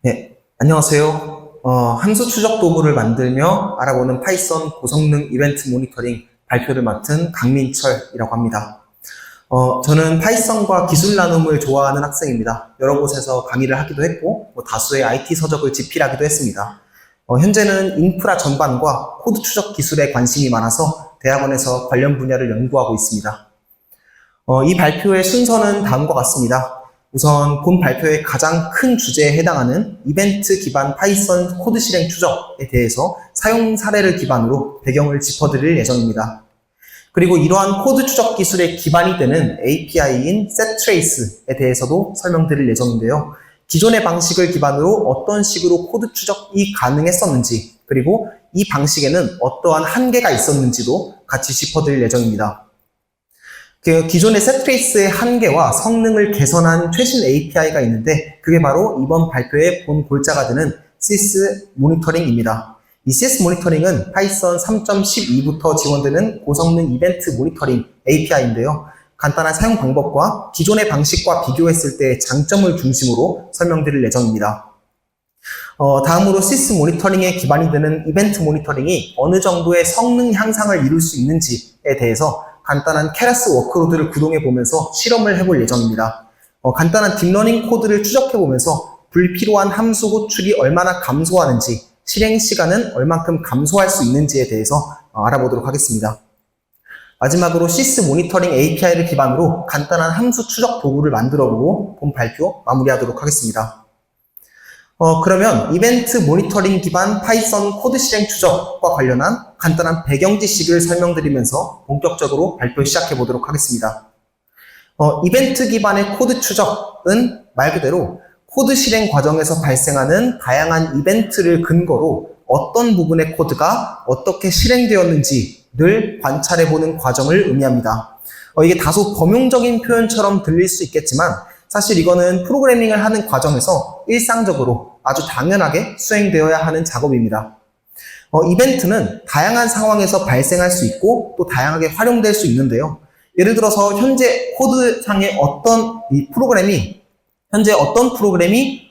네, 안녕하세요. 함수 추적 도구를 만들며 알아보는 파이썬 고성능 이벤트 모니터링 발표를 맡은 강민철이라고 합니다. 저는 파이썬과 기술 나눔을 좋아하는 학생입니다. 여러 곳에서 강의를 하기도 했고, 다수의 IT 서적을 집필하기도 했습니다. 현재는 인프라 전반과 코드 추적 기술에 관심이 많아서 대학원에서 관련 분야를 연구하고 있습니다. 이 발표의 순서는 다음과 같습니다. 우선 본 발표의 가장 큰 주제에 해당하는 이벤트 기반 파이썬 코드 실행 추적에 대해서 사용 사례를 기반으로 배경을 짚어드릴 예정입니다. 그리고 이러한 코드 추적 기술의 기반이 되는 API인 setTrace에 대해서도 설명드릴 예정인데요. 기존의 방식을 기반으로 어떤 식으로 코드 추적이 가능했었는지, 그리고 이 방식에는 어떠한 한계가 있었는지도 같이 짚어드릴 예정입니다. 기존의 setTrace의 한계와 성능을 개선한 최신 API가 있는데, 그게 바로 이번 발표의 본 골자가 되는 sys 모니터링입니다. 이 sys 모니터링은 파이썬 3.12부터 지원되는 고성능 이벤트 모니터링 API인데요. 간단한 사용 방법과 기존의 방식과 비교했을 때의 장점을 중심으로 설명드릴 예정입니다. 다음으로 sys 모니터링의 기반이 되는 이벤트 모니터링이 어느 정도의 성능 향상을 이룰 수 있는지에 대해서 간단한 케라스 워크로드를 구동해 보면서 실험을 해볼 예정입니다. 간단한 딥러닝 코드를 추적해 보면서 불필요한 함수 호출이 얼마나 감소하는지, 실행 시간은 얼만큼 감소할 수 있는지에 대해서 알아보도록 하겠습니다. 마지막으로 sys 모니터링 API를 기반으로 간단한 함수 추적 도구를 만들어보고 본 발표 마무리하도록 하겠습니다. 그러면 이벤트 모니터링 기반 파이썬 코드 실행 추적과 관련한 간단한 배경 지식을 설명드리면서 본격적으로 발표 시작해 보도록 하겠습니다. 이벤트 기반의 코드 추적은 말 그대로 코드 실행 과정에서 발생하는 다양한 이벤트를 근거로 어떤 부분의 코드가 어떻게 실행되었는지를 관찰해보는 과정을 의미합니다. 이게 다소 범용적인 표현처럼 들릴 수 있겠지만 사실 이거는 프로그래밍을 하는 과정에서 일상적으로 아주 당연하게 수행되어야 하는 작업입니다. 이벤트는 다양한 상황에서 발생할 수 있고 또 다양하게 활용될 수 있는데요. 예를 들어서 현재 코드상의 어떤 프로그램이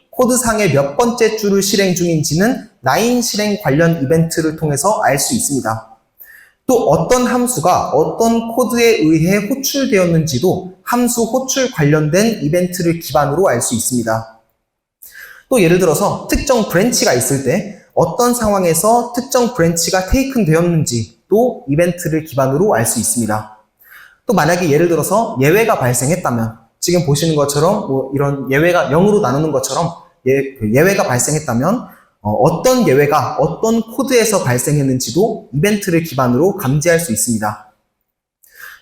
코드상의 몇 번째 줄을 실행 중인지는 라인 실행 관련 이벤트를 통해서 알 수 있습니다. 또 어떤 함수가 어떤 코드에 의해 호출되었는지도 함수 호출 관련된 이벤트를 기반으로 알 수 있습니다. 또 예를 들어서 특정 브랜치가 있을 때 어떤 상황에서 특정 브랜치가 테이큰 되었는지도 이벤트를 기반으로 알 수 있습니다. 또 만약에 예를 들어서 예외가 발생했다면, 지금 보시는 것처럼 이런 예외가 0으로 나누는 것처럼 예외가 발생했다면 어떤 예외가 어떤 코드에서 발생했는지도 이벤트를 기반으로 감지할 수 있습니다.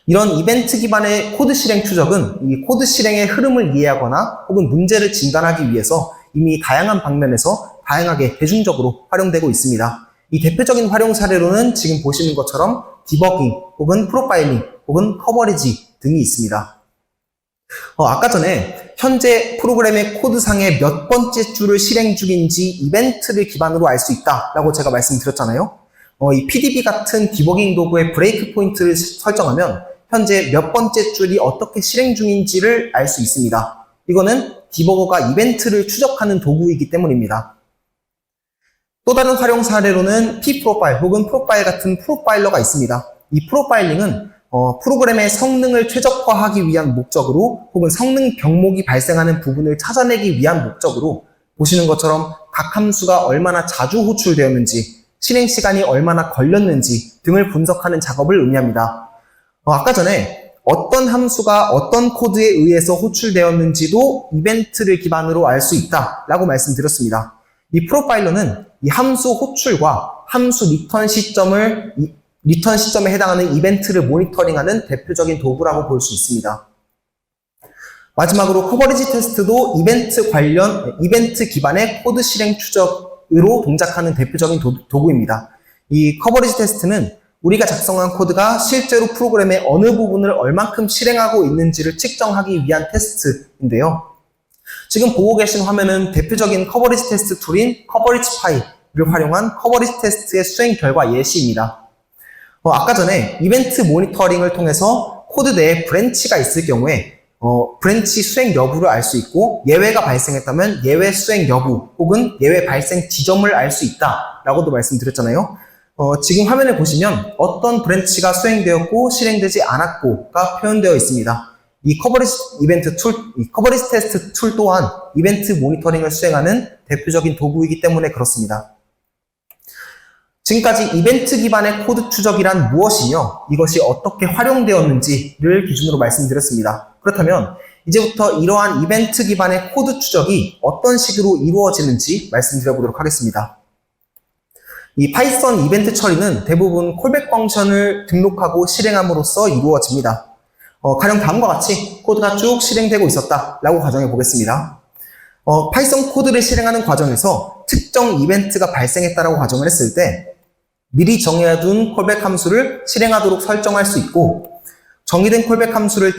이런 이벤트 기반의 코드 실행 추적은 이 코드 실행의 흐름을 이해하거나 혹은 문제를 진단하기 위해서 이미 다양한 방면에서 다양하게 대중적으로 활용되고 있습니다. 이 대표적인 활용 사례로는 지금 보시는 것처럼 디버깅 혹은 프로파일링 혹은 커버리지 등이 있습니다. 아까 전에 현재 프로그램의 코드상의 몇 번째 줄을 실행 중인지 이벤트를 기반으로 알 수 있다라고 제가 말씀드렸잖아요. 이 PDB 같은 디버깅 도구의 브레이크 포인트를 설정하면 현재 몇 번째 줄이 어떻게 실행 중인지를 알 수 있습니다. 이거는 디버거가 이벤트를 추적하는 도구이기 때문입니다. 또 다른 활용 사례로는 pProfile 혹은 프로파일 같은 프로파일러가 있습니다. 이 프로파일링은 프로그램의 성능을 최적화하기 위한 목적으로 혹은 성능 병목이 발생하는 부분을 찾아내기 위한 목적으로 보시는 것처럼 각 함수가 얼마나 자주 호출되었는지, 실행 시간이 얼마나 걸렸는지 등을 분석하는 작업을 의미합니다. 아까 전에 어떤 함수가 어떤 코드에 의해서 호출되었는지도 이벤트를 기반으로 알 수 있다라고 말씀드렸습니다. 이 프로파일러는 이 함수 호출과 함수 리턴 시점에 해당하는 이벤트를 모니터링하는 대표적인 도구라고 볼 수 있습니다. 마지막으로 커버리지 테스트도 이벤트 기반의 코드 실행 추적으로 동작하는 대표적인 도구입니다. 이 커버리지 테스트는 우리가 작성한 코드가 실제로 프로그램의 어느 부분을 얼만큼 실행하고 있는지를 측정하기 위한 테스트인데요. 지금 보고 계신 화면은 대표적인 커버리지 테스트 툴인 커버리지파이를 활용한 커버리지 테스트의 수행 결과 예시입니다. 아까 전에 이벤트 모니터링을 통해서 코드 내에 브랜치가 있을 경우에 브랜치 수행 여부를 알 수 있고 예외가 발생했다면 예외 수행 여부 혹은 예외 발생 지점을 알 수 있다라고도 말씀드렸잖아요. 지금 화면에 보시면 어떤 브랜치가 수행되었고 실행되지 않았고가 표현되어 있습니다. 이 커버리지 테스트 툴 또한 이벤트 모니터링을 수행하는 대표적인 도구이기 때문에 그렇습니다. 지금까지 이벤트 기반의 코드 추적이란 무엇이며 이것이 어떻게 활용되었는지를 기준으로 말씀드렸습니다. 그렇다면 이제부터 이러한 이벤트 기반의 코드 추적이 어떤 식으로 이루어지는지 말씀드려보도록 하겠습니다. 이 파이썬 이벤트 처리는 대부분 콜백 펑션을 등록하고 실행함으로써 이루어집니다. 가령 다음과 같이 코드가 쭉 실행되고 있었다라고 가정해 보겠습니다. 파이썬 코드를 실행하는 과정에서 특정 이벤트가 발생했다라고 가정을 했을 때 미리 정해둔 콜백 함수를 실행하도록 설정할 수 있고 정의된 콜백 함수로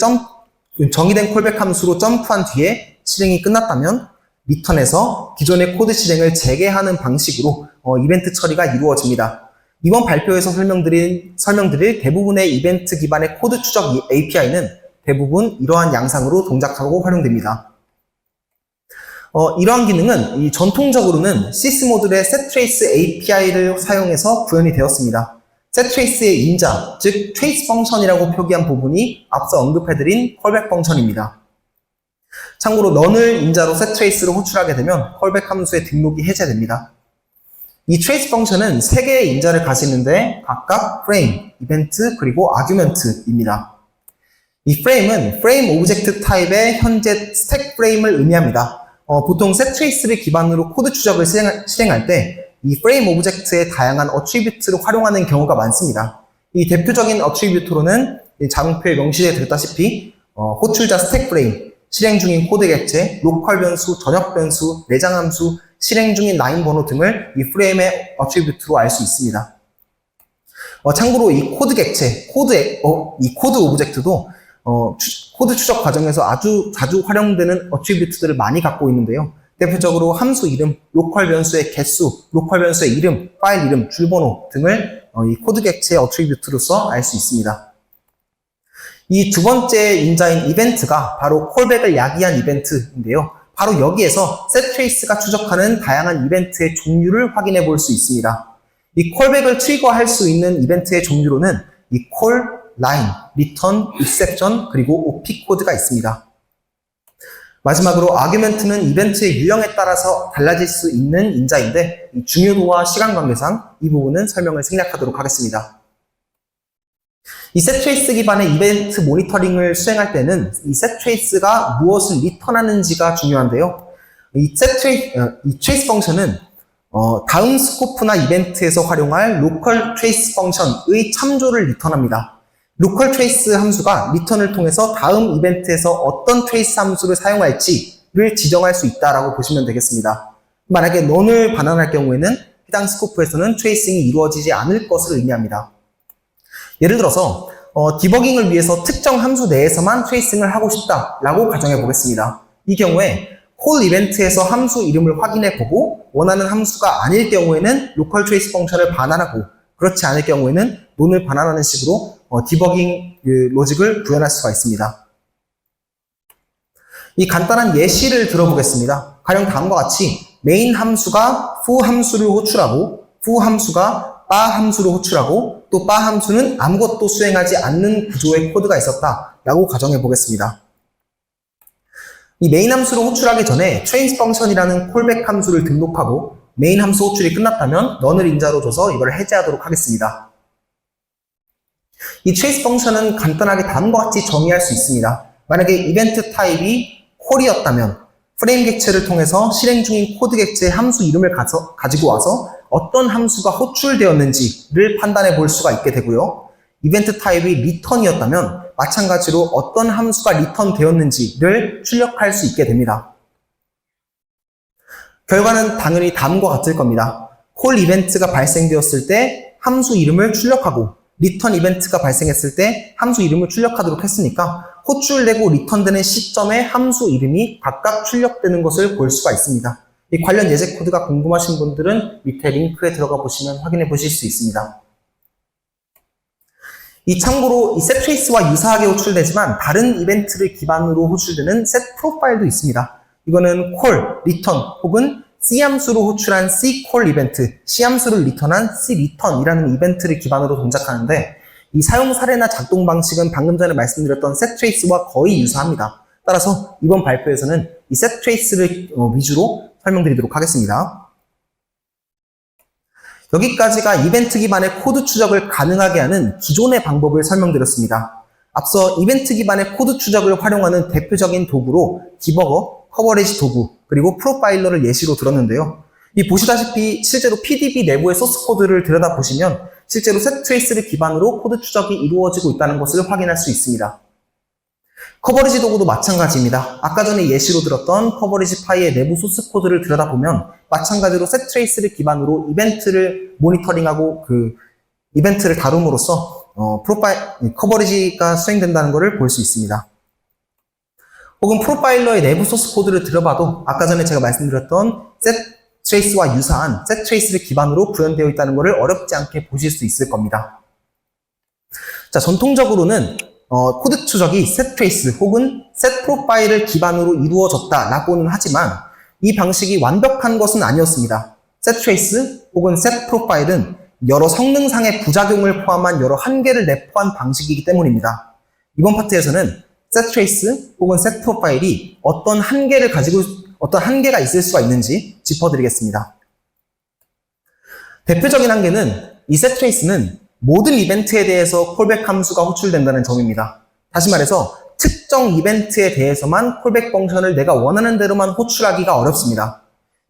점프한 뒤에 실행이 끝났다면 리턴에서 기존의 코드 실행을 재개하는 방식으로 이벤트 처리가 이루어집니다. 이번 발표에서 설명드릴 대부분의 이벤트 기반의 코드 추적 API는 대부분 이러한 양상으로 동작하고 활용됩니다. 이러한 기능은 전통적으로는 시스모듈의 setTrace API를 사용해서 구현이 되었습니다. setTrace의 인자, 즉 trace 펑션이라고 표기한 부분이 앞서 언급해드린 콜백 펑션입니다. 참고로 none을 인자로 setTrace로 호출하게 되면 콜백 함수의 등록이 해제됩니다. 이 trace 펑션은 3개의 인자를 가지는데 각각 frame, 이벤트, 그리고 argument입니다. 이 frame은 frame 오브젝트 타입의 현재 스택 프레임을 의미합니다. 보통 setTrace를 기반으로 코드 추적을 실행할 때 이 frame 오브젝트의 다양한 어트리뷰트를 활용하는 경우가 많습니다. 이 대표적인 어트리뷰트로는 자문표에 명시되어 드렸다시피 호출자 스택 프레임, 실행 중인 코드 객체, 로컬 변수, 전역 변수, 내장 함수, 실행 중인 라인 번호 등을 이 프레임의 어트리뷰트로 알 수 있습니다. 참고로 이 코드 객체, 이 코드 오브젝트도 코드 추적 과정에서 아주 자주 활용되는 어트리뷰트들을 많이 갖고 있는데요. 대표적으로 함수 이름, 로컬 변수의 개수, 로컬 변수의 이름, 파일 이름, 줄번호 등을 이 코드 객체의 어트리뷰트로서 알 수 있습니다. 이 두 번째 인자인 이벤트가 바로 콜백을 야기한 이벤트인데요. 바로 여기에서 setTrace가 추적하는 다양한 이벤트의 종류를 확인해 볼 수 있습니다. 이 콜백을 트리거할 수 있는 이벤트의 종류로는 이 call, line, return, exception, 그리고 OP 코드가 있습니다. 마지막으로 argument는 이벤트의 유형에 따라서 달라질 수 있는 인자인데 중요도와 시간 관계상 이 부분은 설명을 생략하도록 하겠습니다. 이 setTrace 기반의 이벤트 모니터링을 수행할 때는 이 setTrace가 무엇을 리턴하는지가 중요한데요. 이 trace 펑션은 다음 스코프나 이벤트에서 활용할 local trace 펑션의 참조를 리턴합니다. local trace 함수가 리턴을 통해서 다음 이벤트에서 어떤 trace 함수를 사용할지를 지정할 수 있다라고 보시면 되겠습니다. 만약에 none을 반환할 경우에는 해당 스코프에서는 트레이싱이 이루어지지 않을 것을 의미합니다. 예를 들어서 디버깅을 위해서 특정 함수 내에서만 트레이싱을 하고 싶다라고 가정해 보겠습니다. 이 경우에 call 이벤트에서 함수 이름을 확인해 보고 원하는 함수가 아닐 경우에는 local trace 펑션을 반환하고 그렇지 않을 경우에는 none을 반환하는 식으로 디버깅 로직을 구현할 수가 있습니다. 이 간단한 예시를 들어보겠습니다. 가령 다음과 같이 main 함수가 foo 함수를 호출하고 foo 함수가 바 함수를 호출하고 또 바 함수는 아무것도 수행하지 않는 구조의 코드가 있었다라고 가정해 보겠습니다. 이 main 함수를 호출하기 전에 trace 펑션이라는 콜백 함수를 등록하고 main 함수 호출이 끝났다면 none을 인자로 줘서 이걸 해제하도록 하겠습니다. 이 trace 펑션은 간단하게 다음과 같이 정의할 수 있습니다. 만약에 이벤트 타입이 call이었다면 프레임 객체를 통해서 실행 중인 코드 객체의 함수 이름을 가지고 와서 어떤 함수가 호출되었는지를 판단해 볼 수가 있게 되고요. 이벤트 타입이 return이었다면 마찬가지로 어떤 함수가 return되었는지를 출력할 수 있게 됩니다. 결과는 당연히 다음과 같을 겁니다. call 이벤트가 발생되었을 때 함수 이름을 출력하고 return 이벤트가 발생했을 때 함수 이름을 출력하도록 했으니까 호출되고 리턴되는 시점에 함수 이름이 각각 출력되는 것을 볼 수가 있습니다. 이 관련 예제 코드가 궁금하신 분들은 밑에 링크에 들어가 보시면 확인해 보실 수 있습니다. 참고로 이 setTrace와 유사하게 호출되지만 다른 이벤트를 기반으로 호출되는 setProfile도 있습니다. 이거는 call, return 혹은 C 함수로 호출한 C-call 이벤트, C 함수를 리턴한 C-return이라는 이벤트를 기반으로 동작하는데 이 사용 사례나 작동 방식은 방금 전에 말씀드렸던 setTrace와 거의 유사합니다. 따라서 이번 발표에서는 이 setTrace를 위주로 설명드리도록 하겠습니다. 여기까지가 이벤트 기반의 코드 추적을 가능하게 하는 기존의 방법을 설명드렸습니다. 앞서 이벤트 기반의 코드 추적을 활용하는 대표적인 도구로 디버거, 커버리지 도구, 그리고 프로파일러를 예시로 들었는데요. 이 보시다시피 실제로 PDB 내부의 소스 코드를 들여다보시면 실제로 setTrace를 기반으로 코드 추적이 이루어지고 있다는 것을 확인할 수 있습니다. 커버리지 도구도 마찬가지입니다. 아까 전에 예시로 들었던 커버리지 파이의 내부 소스 코드를 들여다보면 마찬가지로 setTrace를 기반으로 이벤트를 모니터링하고 그 이벤트를 다룸으로써 커버리지가 수행된다는 것을 볼 수 있습니다. 혹은 프로파일러의 내부 소스 코드를 들여봐도 아까 전에 제가 말씀드렸던 setTrace와 유사한 setTrace를 기반으로 구현되어 있다는 것을 어렵지 않게 보실 수 있을 겁니다. 자, 전통적으로는 코드 추적이 setTrace 혹은 setProfile을 기반으로 이루어졌다라고는 하지만 이 방식이 완벽한 것은 아니었습니다. setTrace 혹은 setProfile은 여러 성능상의 부작용을 포함한 여러 한계를 내포한 방식이기 때문입니다. 이번 파트에서는 setTrace 혹은 setProfile이 어떤 한계가 있을 수가 있는지 짚어드리겠습니다. 대표적인 한계는 이 setTrace는 모든 이벤트에 대해서 콜백 함수가 호출된다는 점입니다. 다시 말해서 특정 이벤트에 대해서만 콜백 펑션을 내가 원하는 대로만 호출하기가 어렵습니다.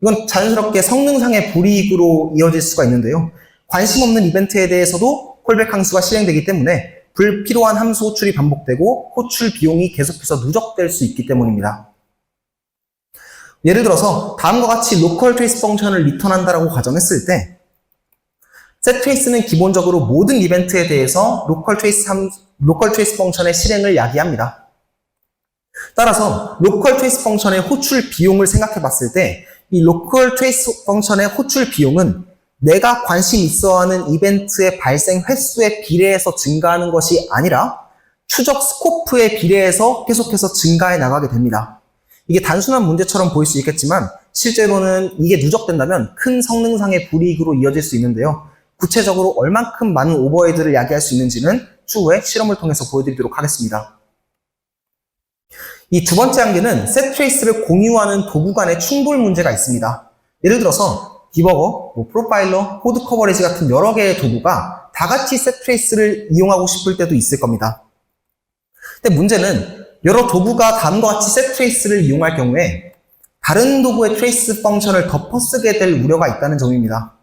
이건 자연스럽게 성능상의 불이익으로 이어질 수가 있는데요. 관심 없는 이벤트에 대해서도 콜백 함수가 실행되기 때문에 불필요한 함수 호출이 반복되고 호출 비용이 계속해서 누적될 수 있기 때문입니다. 예를 들어서 다음과 같이 로컬 트레이스 펑션을 리턴한다라고 가정했을 때 setTrace는 기본적으로 모든 이벤트에 대해서 로컬 트레이스 펑션의 실행을 야기합니다. 따라서 로컬 트레이스 펑션의 호출 비용을 생각해 봤을 때 이 로컬 트레이스 펑션의 호출 비용은 내가 관심 있어 하는 이벤트의 발생 횟수에 비례해서 증가하는 것이 아니라 추적 스코프에 비례해서 계속해서 증가해 나가게 됩니다. 이게 단순한 문제처럼 보일 수 있겠지만 실제로는 이게 누적된다면 큰 성능상의 불이익으로 이어질 수 있는데요. 구체적으로 얼만큼 많은 오버헤드를 야기할 수 있는지는 추후에 실험을 통해서 보여드리도록 하겠습니다. 이 두 번째 한계는 setTrace를 공유하는 도구 간의 충돌 문제가 있습니다. 예를 들어서 디버거, 프로파일러, 코드 커버리지 같은 여러 개의 도구가 다 같이 setTrace를 이용하고 싶을 때도 있을 겁니다. 근데 문제는 여러 도구가 다음과 같이 setTrace를 이용할 경우에 다른 도구의 트레이스 펑션을 덮어쓰게 될 우려가 있다는 점입니다.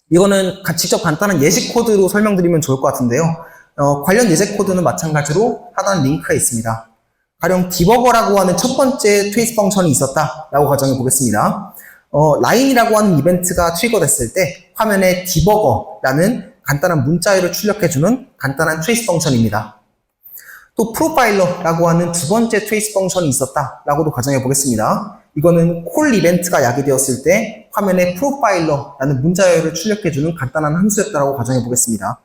이거는 직접 간단한 예시 코드로 설명드리면 좋을 것 같은데요. 관련 예제 코드는 마찬가지로 하단 링크에 있습니다. 가령 디버거라고 하는 첫 번째 트레이스 펑션이 있었다라고 가정해 보겠습니다. 라인이라고 하는 이벤트가 트리거됐을 때 화면에 디버거라는 간단한 문자열을 출력해주는 간단한 트레이스 펑션입니다. 또 프로파일러라고 하는 두 번째 트레이스 펑션이 있었다라고도 가정해 보겠습니다. 이거는 콜 이벤트가 야기되었을 때 화면에 프로파일러라는 문자열을 출력해주는 간단한 함수였다라고 가정해 보겠습니다.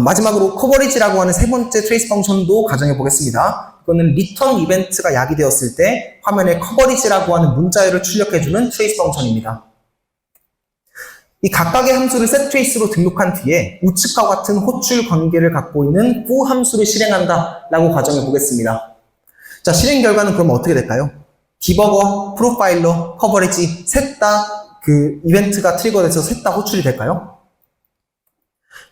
마지막으로 커버리지라고 하는 세 번째 트레이스 펑션도 가정해 보겠습니다. 이거는 리턴 이벤트가 야기되었을 때 화면에 커버리지라고 하는 문자열을 출력해주는 트레이스 펑션입니다. 이 각각의 함수를 setTrace로 등록한 뒤에 우측과 같은 호출 관계를 갖고 있는 for 함수를 실행한다라고 가정해 보겠습니다. 자, 실행 결과는 그럼 어떻게 될까요? 디버거, 프로파일러, 커버리지 셋 다 그 이벤트가 트리거돼서 셋 다 호출이 될까요?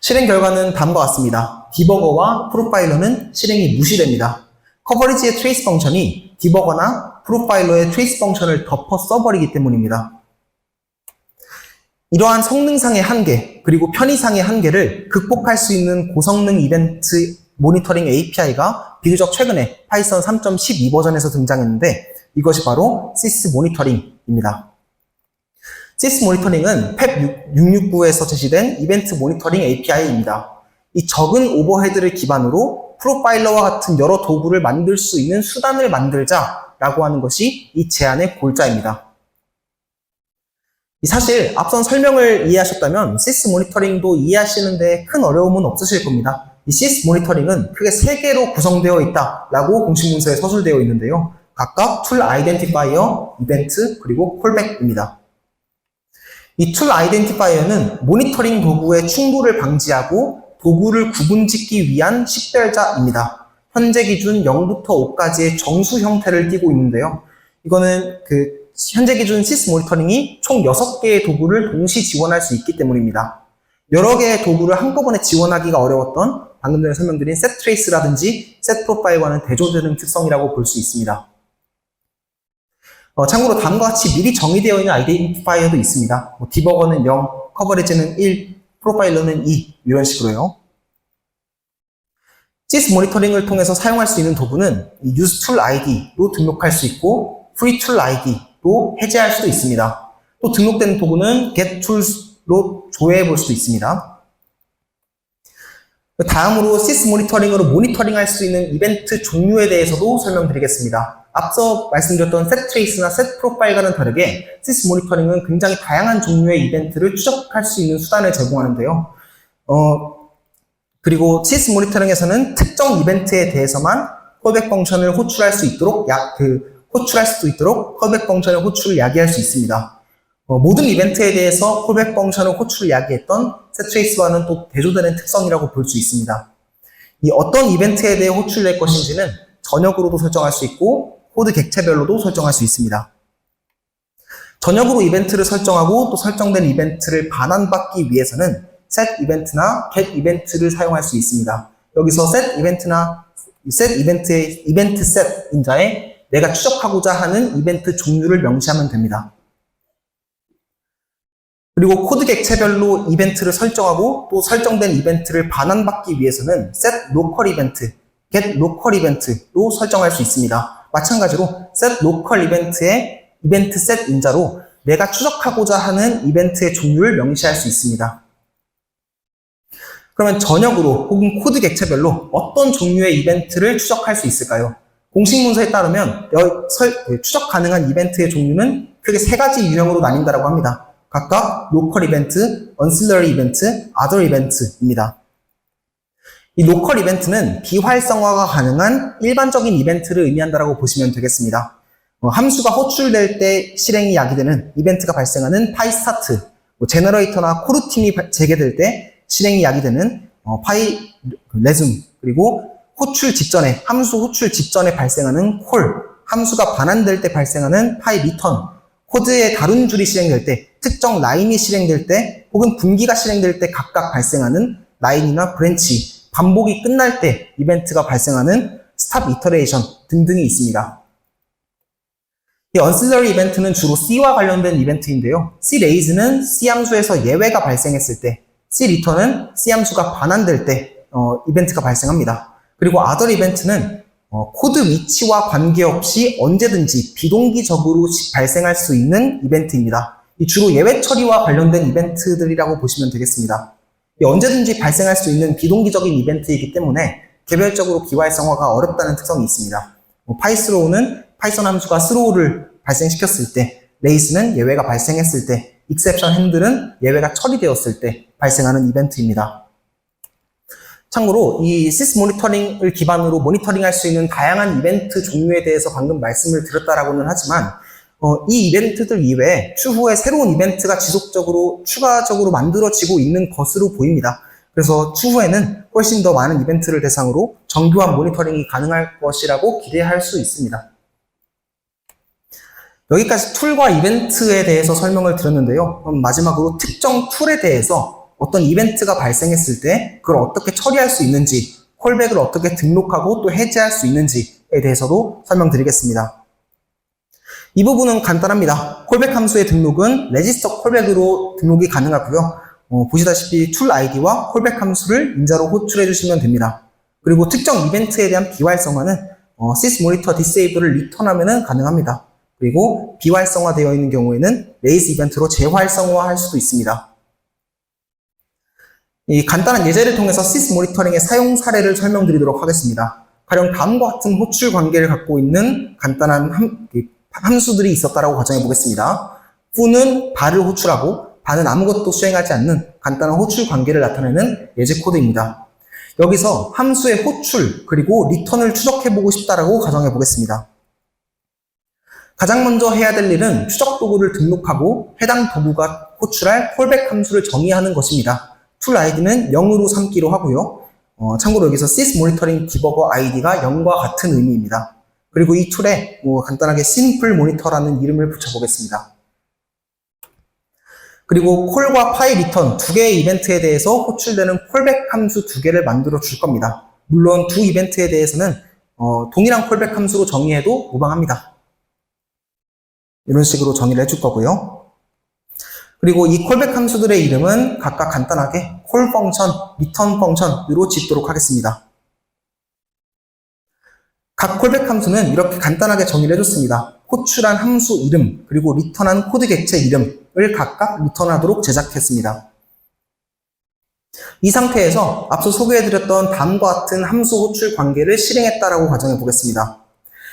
실행 결과는 다음과 같습니다. 디버거와 프로파일러는 실행이 무시됩니다. 커버리지의 트레이스 펑션이 디버거나 프로파일러의 트레이스 펑션을 덮어 써버리기 때문입니다. 이러한 성능상의 한계, 그리고 편의상의 한계를 극복할 수 있는 고성능 이벤트 모니터링 API가 비교적 최근에 파이썬 3.12 버전에서 등장했는데 이것이 바로 sys 모니터링입니다. sys 모니터링은 PEP 669에서 제시된 이벤트 모니터링 API입니다. 이 적은 오버헤드를 기반으로 프로파일러와 같은 여러 도구를 만들 수 있는 수단을 만들자라고 하는 것이 이 제안의 골자입니다. 사실 앞선 설명을 이해하셨다면 시스 모니터링도 이해하시는데 큰 어려움은 없으실 겁니다. 이 시스 모니터링은 크게 3개로 구성되어 있다라고 공식 문서에 서술되어 있는데요. 각각 툴 아이덴티파이어, 이벤트, 그리고 콜백입니다. 이 툴 아이덴티파이어는 모니터링 도구의 충돌을 방지하고 도구를 구분짓기 위한 식별자입니다. 현재 기준 0부터 5까지의 정수 형태를 띠고 있는데요. 이거는 현재 기준 시스 모니터링이 총 6개의 도구를 동시 지원할 수 있기 때문입니다. 여러 개의 도구를 한꺼번에 지원하기가 어려웠던 방금 전에 설명드린 셋 트레이스라든지 셋 프로파일과는 대조되는 특성이라고 볼 수 있습니다. 참고로 다음과 같이 미리 정의되어 있는 아이덴티파이어도 있습니다. 디버거는 0, 커버리지는 1, 프로파일러는 2 이런 식으로요. 시스 모니터링을 통해서 사용할 수 있는 도구는 use tool ID로 등록할 수 있고 free tool ID로 해제할 수도 있습니다. 또 등록된 도구는 get tools로 조회해 볼 수도 있습니다. 다음으로 시스 모니터링으로 모니터링할 수 있는 이벤트 종류에 대해서도 설명드리겠습니다. 앞서 말씀드렸던 셋 트레이스나 셋 프로파일과는 다르게 시스 모니터링은 굉장히 다양한 종류의 이벤트를 추적할 수 있는 수단을 제공하는데요. 그리고 시스 모니터링에서는 특정 이벤트에 대해서만 콜백 펑션을 호출할 수 있도록 콜백 펑션의 호출을 야기할 수 있습니다. 모든 이벤트에 대해서 콜백 펑션의 호출을 야기했던 셋 트레이스와는 또 대조되는 특성이라고 볼 수 있습니다. 이 어떤 이벤트에 대해 호출될 것인지는 전역으로도 설정할 수 있고 코드 객체별로도 설정할 수 있습니다. 전역으로 이벤트를 설정하고 또 설정된 이벤트를 반환받기 위해서는 set 이벤트나 get 이벤트를 사용할 수 있습니다. 여기서 set 이벤트의 이벤트 set 인자에 내가 추적하고자 하는 이벤트 종류를 명시하면 됩니다. 그리고 코드 객체별로 이벤트를 설정하고 또 설정된 이벤트를 반환받기 위해서는 set local 이벤트, get local 이벤트로 설정할 수 있습니다. 마찬가지로 set local 이벤트의 이벤트 set 인자로 내가 추적하고자 하는 이벤트의 종류를 명시할 수 있습니다. 그러면 전역으로 혹은 코드 객체별로 어떤 종류의 이벤트를 추적할 수 있을까요? 공식 문서에 따르면 추적 가능한 이벤트의 종류는 크게 3가지 유형으로 나뉜다고 합니다. 각각 로컬 이벤트, 언실러리 이벤트, other 이벤트입니다. 이 로컬 이벤트는 비활성화가 가능한 일반적인 이벤트를 의미한다고 보시면 되겠습니다. 함수가 호출될 때 실행이 야기되는 이벤트가 발생하는 파이스타트, 제너레이터나 코루틴이 재개될 때 실행이 야기되는 파이레즘, 그리고 함수 호출 직전에 발생하는 콜, 함수가 반환될 때 발생하는 파이리턴, 코드의 다른 줄이 실행될 때, 특정 라인이 실행될 때, 혹은 분기가 실행될 때 각각 발생하는 라인이나 브랜치, 반복이 끝날 때 이벤트가 발생하는 스탑 이터레이션 등등이 있습니다. 이 언실러리 이벤트는 주로 C와 관련된 이벤트인데요. C-raise는 C 함수에서 예외가 발생했을 때, C-return은 C 함수가 반환될 때 이벤트가 발생합니다. 그리고 other 이벤트는 코드 위치와 관계없이 언제든지 비동기적으로 발생할 수 있는 이벤트입니다. 주로 예외 처리와 관련된 이벤트들이라고 보시면 되겠습니다. 언제든지 발생할 수 있는 비동기적인 이벤트이기 때문에 개별적으로 비활성화가 어렵다는 특성이 있습니다. 파이스로우는 파이썬 함수가 스로우를 발생시켰을 때, 레이스는 예외가 발생했을 때, 익셉션 핸들은 예외가 처리되었을 때 발생하는 이벤트입니다. 참고로 이 시스 모니터링을 기반으로 모니터링할 수 있는 다양한 이벤트 종류에 대해서 방금 말씀을 드렸다라고는 하지만 이 이벤트들 이외에 추후에 새로운 이벤트가 추가적으로 만들어지고 있는 것으로 보입니다. 그래서 추후에는 훨씬 더 많은 이벤트를 대상으로 정교한 모니터링이 가능할 것이라고 기대할 수 있습니다. 여기까지 툴과 이벤트에 대해서 설명을 드렸는데요. 그럼 마지막으로 특정 툴에 대해서 어떤 이벤트가 발생했을 때 그걸 어떻게 처리할 수 있는지, 콜백을 어떻게 등록하고 또 해제할 수 있는지에 대해서도 설명드리겠습니다. 이 부분은 간단합니다. 콜백 함수의 등록은 레지스터 콜백으로 등록이 가능하고요. 보시다시피 툴 아이디와 콜백 함수를 인자로 호출해 주시면 됩니다. 그리고 특정 이벤트에 대한 비활성화는 sys monitor disable을 리턴하면 가능합니다. 그리고 비활성화되어 있는 경우에는 레이스 이벤트로 재활성화할 수도 있습니다. 이 간단한 예제를 통해서 sys 모니터링의 사용 사례를 설명드리도록 하겠습니다. 가령 다음과 같은 호출 관계를 갖고 있는 간단한 함수들이 있었다라고 가정해 보겠습니다. foo는 bar을 호출하고 bar은 아무것도 수행하지 않는 간단한 호출 관계를 나타내는 예제 코드입니다. 여기서 함수의 호출 그리고 리턴을 추적해보고 싶다라고 가정해 보겠습니다. 가장 먼저 해야 될 일은 추적 도구를 등록하고 해당 도구가 호출할 콜백 함수를 정의하는 것입니다. 툴 아이디는 0으로 삼기로 하고요. 참고로 여기서 sys monitoring debugger id가 0과 같은 의미입니다. 그리고 이 툴에 간단하게 simple monitor라는 이름을 붙여보겠습니다. 그리고 콜과 파일 리턴 두 개의 이벤트에 대해서 호출되는 콜백 함수 두 개를 만들어 줄 겁니다. 물론 두 이벤트에 대해서는 동일한 콜백 함수로 정의해도 무방합니다. 이런 식으로 정의를 해줄 거고요. 그리고 이 콜백 함수들의 이름은 각각 간단하게 콜 펑션, 리턴 펑션으로 짓도록 하겠습니다. 각 콜백 함수는 이렇게 간단하게 정의를 해줬습니다. 호출한 함수 이름, 그리고 리턴한 코드 객체 이름을 각각 리턴하도록 제작했습니다. 이 상태에서 앞서 소개해드렸던 다음과 같은 함수 호출 관계를 실행했다라고 가정해 보겠습니다.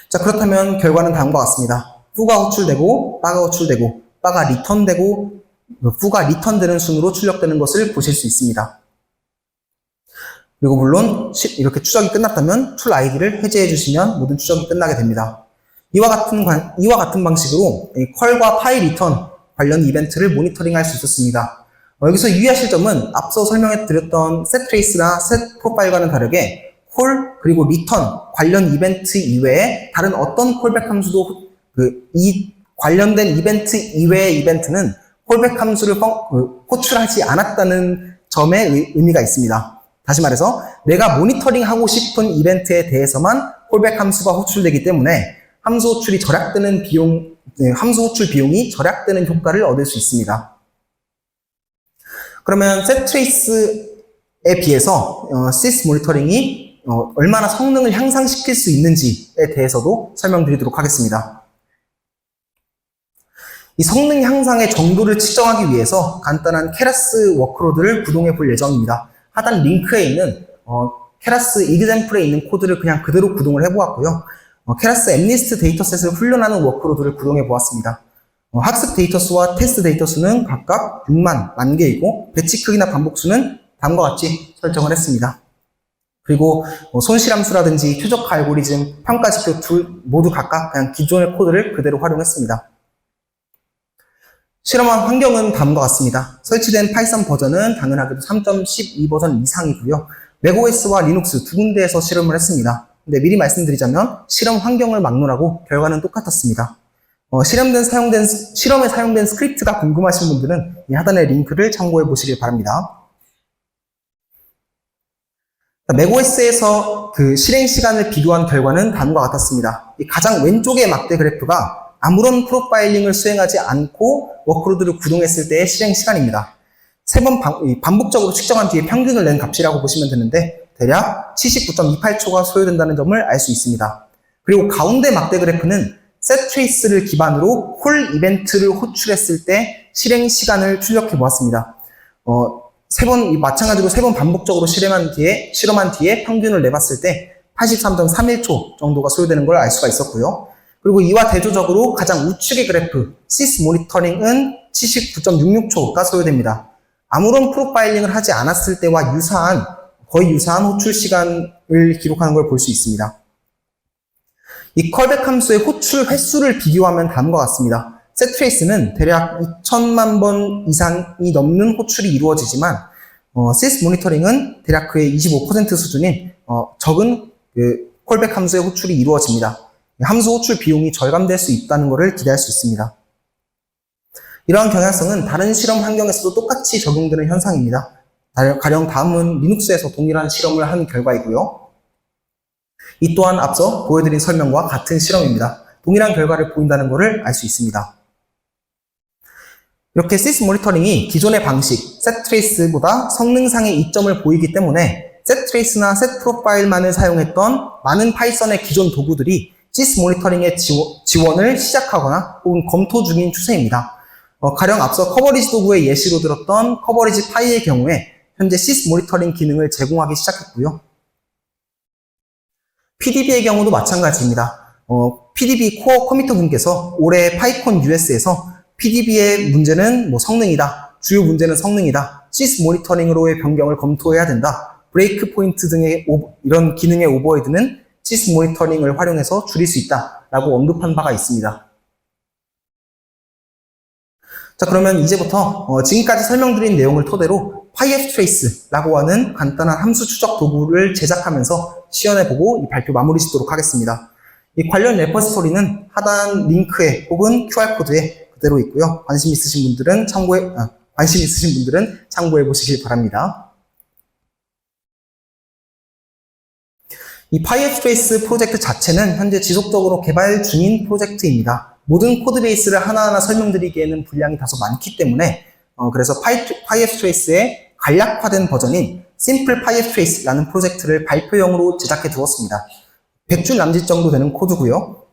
자, 그렇다면 결과는 다음과 같습니다. foo가 호출되고, bar가 호출되고, bar가 리턴되고, foo가 리턴되는 순으로 출력되는 것을 보실 수 있습니다. 그리고 물론 이렇게 추적이 끝났다면 툴 아이디를 해제해 주시면 모든 추적이 끝나게 됩니다. 이와 같은 방식으로 컬과 파일 리턴 관련 이벤트를 모니터링할 수 있었습니다. 여기서 유의하실 점은 앞서 설명해 드렸던 setTrace나 setProfile과는 다르게 콜 그리고 리턴 관련 이벤트 이외에 다른 어떤 콜백 함수도 이 관련된 이벤트 이외의 이벤트는 콜백 함수를 호출하지 않았다는 점에 의미가 있습니다. 다시 말해서 내가 모니터링하고 싶은 이벤트에 대해서만 콜백 함수가 호출되기 때문에 함수 호출 비용이 절약되는 효과를 얻을 수 있습니다. 그러면 setTrace에 비해서 sys 모니터링이 얼마나 성능을 향상시킬 수 있는지에 대해서도 설명드리도록 하겠습니다. 이 성능 향상의 정도를 측정하기 위해서 간단한 케라스 워크로드를 구동해 볼 예정입니다. 하단 링크에 있는 케라스 example에 있는 코드를 그냥 그대로 구동을 해보았고요. 케라스 엠리스트 데이터셋을 훈련하는 워크로드를 구동해 보았습니다. 학습 데이터수와 테스트 데이터수는 각각 6만, 1000개이고 배치 크기나 반복수는 다음과 같이 설정을 했습니다. 그리고 손실함수라든지 최적 알고리즘, 평가지표 툴 모두 각각 그냥 기존의 코드를 그대로 활용했습니다. 실험한 환경은 다음과 같습니다. 설치된 파이썬 버전은 당연하게도 3.12 버전 이상이고요. 맥OS와 리눅스 두 군데에서 실험을 했습니다. 근데 미리 말씀드리자면 실험 환경을 막론하고 결과는 똑같았습니다. 실험에 사용된 스크립트가 궁금하신 분들은 이 하단의 링크를 참고해 보시길 바랍니다. 맥OS에서 실행 시간을 비교한 결과는 다음과 같았습니다. 가장 왼쪽의 막대 그래프가 아무런 프로파일링을 수행하지 않고 워크로드를 구동했을 때의 실행 시간입니다. 3번 반복적으로 측정한 뒤에 평균을 낸 값이라고 보시면 되는데 대략 79.28초가 소요된다는 점을 알 수 있습니다. 그리고 가운데 막대 그래프는 setTrace를 기반으로 콜 이벤트를 호출했을 때 실행 시간을 출력해 보았습니다. 마찬가지로 3번 반복적으로 실험한 뒤에 평균을 내봤을 때 83.31초 정도가 소요되는 걸 알 수가 있었고요. 그리고 이와 대조적으로 가장 우측의 그래프, sys 모니터링은 79.66초가 소요됩니다. 아무런 프로파일링을 하지 않았을 때와 거의 유사한 호출 시간을 기록하는 걸 볼 수 있습니다. 이 컬백 함수의 호출 횟수를 비교하면 다음과 같습니다. setTrace는 대략 2천만 번 이상이 넘는 호출이 이루어지지만 sys 모니터링은 대략 그의 25% 수준인 적은 콜백 함수의 호출이 이루어집니다. 함수 호출 비용이 절감될 수 있다는 것을 기대할 수 있습니다. 이러한 경향성은 다른 실험 환경에서도 똑같이 적용되는 현상입니다. 가령 다음은 리눅스에서 동일한 실험을 한 결과이고요. 이 또한 앞서 보여드린 설명과 같은 실험입니다. 동일한 결과를 보인다는 것을 알 수 있습니다. 이렇게 sys 모니터링이 기존의 방식, setTrace보다 성능상의 이점을 보이기 때문에 setTrace나 setProfile만을 사용했던 많은 파이썬의 기존 도구들이 sys 모니터링의 지원을 시작하거나 혹은 검토 중인 추세입니다. 가령 앞서 커버리지 도구의 예시로 들었던 커버리지 파이의 경우에 현재 sys 모니터링 기능을 제공하기 시작했고요. PDB의 경우도 마찬가지입니다. PDB 코어 커미터 분께서 올해 파이콘 US에서 PDB의 문제는 뭐 성능이다. 주요 문제는 성능이다. 시스 모니터링으로의 변경을 검토해야 된다. 브레이크 포인트 등의 이런 기능의 오버헤드는 시스 모니터링을 활용해서 줄일 수 있다. 라고 언급한 바가 있습니다. 자, 그러면 이제부터 지금까지 설명드린 내용을 토대로 PyFTrace라고 하는 간단한 함수 추적 도구를 제작하면서 시연해보고 이 발표 마무리 짓도록 하겠습니다. 이 관련 레퍼토리는 하단 링크에 혹은 QR코드에 그대로 있고요. 관심 있으신 분들은 참고해 보시길 바랍니다. 이 PyFTrace 프로젝트 자체는 현재 지속적으로 개발 중인 프로젝트입니다. 모든 코드베이스를 하나하나 설명드리기에는 분량이 다소 많기 때문에 그래서 PyFTrace의 간략화된 버전인 Simple PyFTrace라는 프로젝트를 발표용으로 제작해 두었습니다. 100줄 남짓 정도 되는 코드고요.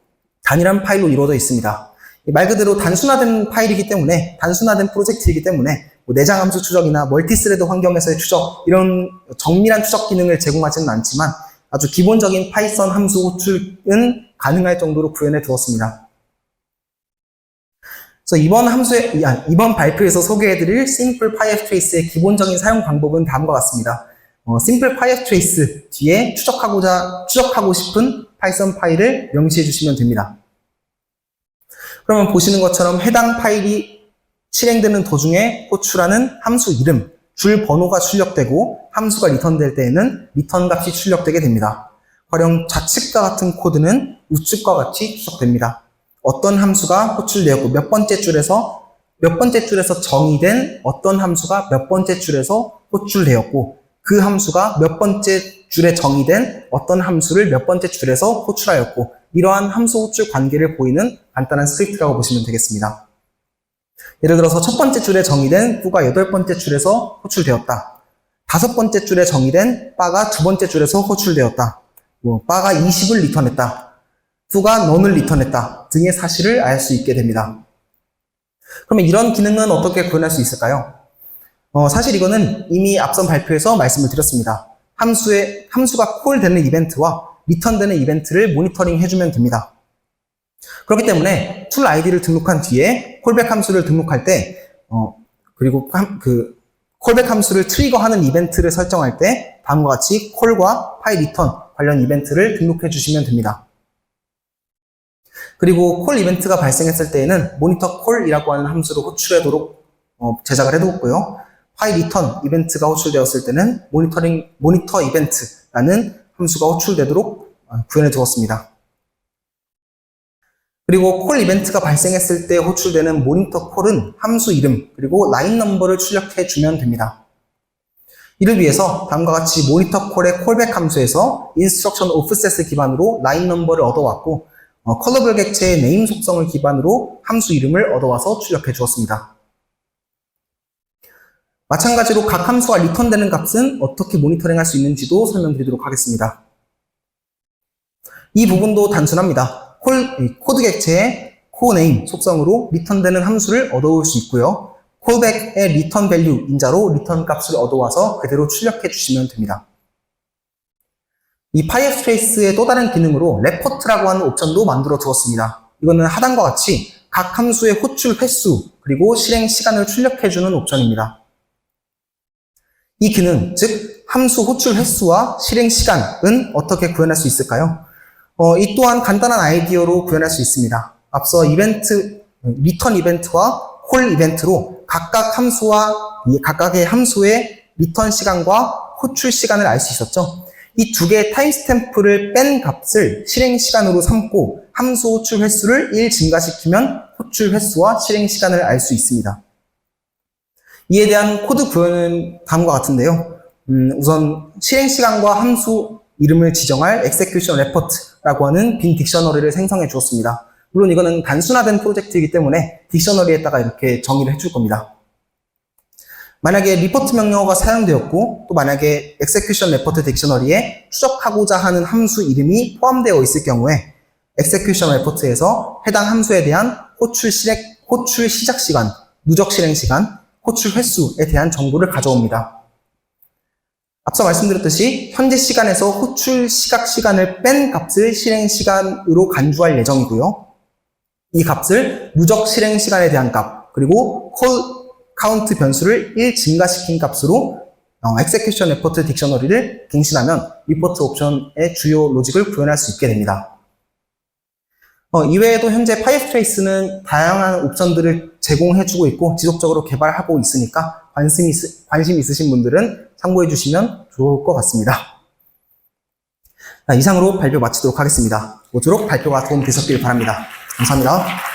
단일한 파일로 이루어져 있습니다. 말 그대로 단순화된 파일이기 때문에, 단순화된 프로젝트이기 때문에 내장 함수 추적이나 멀티스레드 환경에서의 추적, 이런 정밀한 추적 기능을 제공하지는 않지만 아주 기본적인 파이썬 함수 호출은 가능할 정도로 구현해 두었습니다. 그래서 이번 발표에서 소개해드릴 Simple PyFTrace의 기본적인 사용 방법은 다음과 같습니다. Simple PyFTrace 뒤에 추적하고 싶은 파이썬 파일을 명시해 주시면 됩니다. 그러면 보시는 것처럼 해당 파일이 실행되는 도중에 호출하는 함수 이름, 줄 번호가 출력되고 함수가 리턴될 때에는 리턴 값이 출력되게 됩니다. 가령 좌측과 같은 코드는 우측과 같이 추적됩니다. 어떤 함수가 호출되었고 몇 번째 줄에서 정의된 어떤 함수가 몇 번째 줄에서 호출되었고 그 함수가 몇 번째 줄에 정의된 어떤 함수를 몇 번째 줄에서 호출하였고 이러한 함수 호출 관계를 보이는 간단한 스크립트라고 보시면 되겠습니다. 예를 들어서 첫 번째 줄에 정의된 f가 8번째 줄에서 호출되었다. 5번째 줄에 정의된 바가 2번째 줄에서 호출되었다. 바가 20을 리턴했다. f가 none을 리턴했다. 등의 사실을 알 수 있게 됩니다. 그러면 이런 기능은 어떻게 구현할 수 있을까요? 사실 이거는 이미 앞선 발표에서 말씀을 드렸습니다. 함수가 콜되는 이벤트와 리턴되는 이벤트를 모니터링 해주면 됩니다. 그렇기 때문에 툴 아이디를 등록한 뒤에 콜백 함수를 등록할 때, 그리고 콜백 함수를 트리거하는 이벤트를 설정할 때 다음과 같이 콜과 PyReturn 관련 이벤트를 등록해 주시면 됩니다. 그리고 콜 이벤트가 발생했을 때에는 모니터 콜이라고 하는 함수를 호출하도록 제작을 해두었고요. PyReturn 이벤트가 호출되었을 때는 모니터 이벤트라는 함수가 호출되도록 구현해 두었습니다. 그리고 콜 이벤트가 발생했을 때 호출되는 모니터 콜은 함수 이름 그리고 라인 넘버를 출력해 주면 됩니다. 이를 위해서 다음과 같이 모니터 콜의 콜백 함수에서 인스트럭션 오프셋을 기반으로 라인 넘버를 얻어왔고 컬러블 객체의 네임 속성을 기반으로 함수 이름을 얻어와서 출력해 주었습니다. 마찬가지로 각 함수가 리턴되는 값은 어떻게 모니터링할 수 있는지도 설명드리도록 하겠습니다. 이 부분도 단순합니다. 코드 객체의 코네임 속성으로 리턴되는 함수를 얻어올 수 있고요. 콜백의 리턴 밸류 인자로 리턴 값을 얻어와서 그대로 출력해 주시면 됩니다. 이 PyFTrace의 또 다른 기능으로 레포트라고 하는 옵션도 만들어 두었습니다. 이거는 하단과 같이 각 함수의 호출 횟수 그리고 실행 시간을 출력해주는 옵션입니다. 이 기능, 즉 함수 호출 횟수와 실행 시간은 어떻게 구현할 수 있을까요? 이 또한 간단한 아이디어로 구현할 수 있습니다. 앞서 리턴 이벤트와 콜 이벤트로 각각의 함수의 리턴 시간과 호출 시간을 알 수 있었죠. 이 두 개의 타임스탬프를 뺀 값을 실행 시간으로 삼고 함수 호출 횟수를 1 증가시키면 호출 횟수와 실행 시간을 알 수 있습니다. 이에 대한 코드 구현은 다음과 같은데요. 우선 실행 시간과 함수 이름을 지정할 execution report라고 하는 빈 딕셔너리를 생성해 주었습니다. 물론 이거는 단순화된 프로젝트이기 때문에 딕셔너리에다가 이렇게 정의를 해줄 겁니다. 만약에 리포트 명령어가 사용되었고 또 만약에 execution report 딕셔너리에 추적하고자 하는 함수 이름이 포함되어 있을 경우에 execution report에서 해당 함수에 대한 호출 시작 시간, 누적 실행 시간, 호출 횟수에 대한 정보를 가져옵니다. 앞서 말씀드렸듯이 현재 시간에서 호출 시각 시간을 뺀 값을 실행 시간으로 간주할 예정이고요. 이 값을 누적 실행 시간에 대한 값, 그리고 콜 카운트 변수를 1 증가시킨 값으로 execution effort 딕셔너리를 갱신하면 리포트 옵션의 주요 로직을 구현할 수 있게 됩니다. 이외에도 현재 파이스트레이스는 다양한 옵션들을 제공해주고 있고 지속적으로 개발하고 있으니까 관심 있으신 분들은 참고해 주시면 좋을 것 같습니다. 이상으로 발표 마치도록 하겠습니다. 모쪼록 발표가 도움되셨길 바랍니다. 감사합니다.